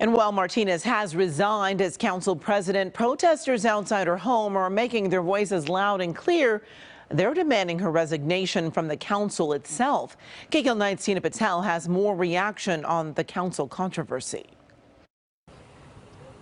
And while Martinez has resigned as council president, protesters outside her home are making their voices loud and clear. They're demanding her resignation from the council itself. KCAL 9's Tina Patel has more reaction on the council controversy.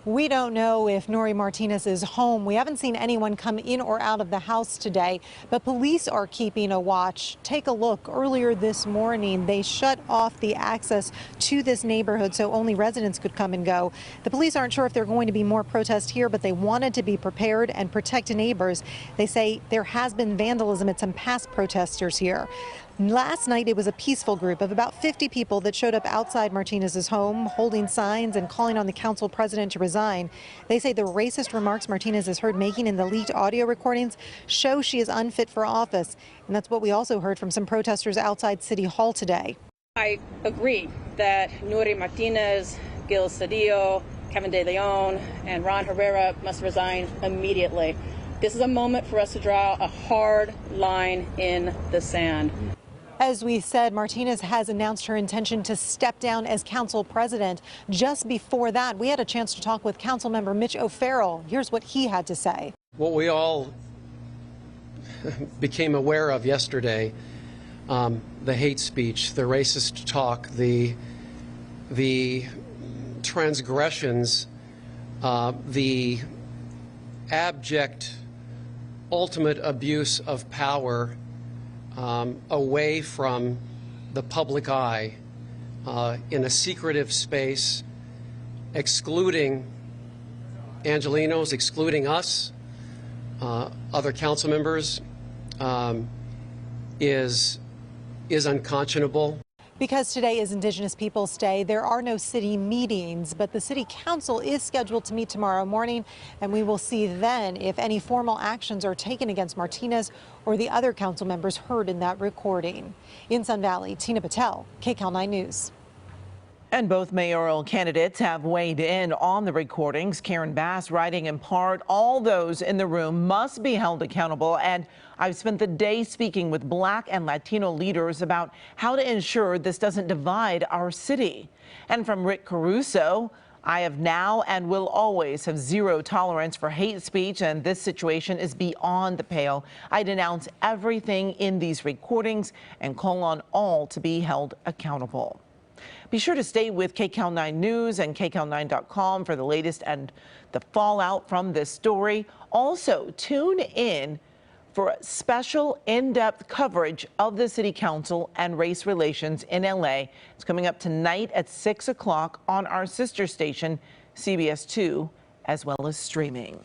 We don't know if Nury Martinez is home. We haven't seen anyone come in or out of the house today, but police are keeping a watch. Take a look. Earlier this morning, they shut off the access to this neighborhood so only residents could come and go. The police aren't sure if there are going to be more protests here, but they wanted to be prepared and protect neighbors. They say there has been vandalism at some past protesters here. Last night, it was a peaceful group of about 50 people that showed up outside Martinez's home, holding signs and calling on the council president to resign. They say the racist remarks Martinez is heard making in the leaked audio recordings show she is unfit for office. And that's what we also heard from some protesters outside City Hall today. I agree that Nury Martinez, Gil Cedillo, Kevin De Leon, and Ron Herrera must resign immediately. This is a moment for us to draw a hard line in the sand. As we said, Martinez has announced her intention to step down as council president. Just before that, we had a chance to talk with council member Mitch O'Farrell. Here's what he had to say. What we all became aware of yesterday, the hate speech, the racist talk, the transgressions, the abject ultimate abuse of power away from the public eye in a secretive space, excluding Angelenos, excluding us, other council members, is unconscionable. Because today is Indigenous Peoples Day, there are no city meetings, but the city council is scheduled to meet tomorrow morning, and we will see then if any formal actions are taken against Martinez or the other council members heard in that recording. In Sun Valley, Tina Patel, KCAL 9 News. And both mayoral candidates have weighed in on the recordings. Karen Bass writing in part, all those in the room must be held accountable. And I've spent the day speaking with Black and Latino leaders about how to ensure this doesn't divide our city. And from Rick Caruso, I have now and will always have zero tolerance for hate speech, and this situation is beyond the pale. I denounce everything in these recordings and call on all to be held accountable. Be sure to stay with KCAL 9 News and KCAL9.com for the latest and the fallout from this story. Also, tune in for special in-depth coverage of the City Council and race relations in LA. It's coming up tonight at 6 o'clock on our sister station, CBS 2, as well as streaming.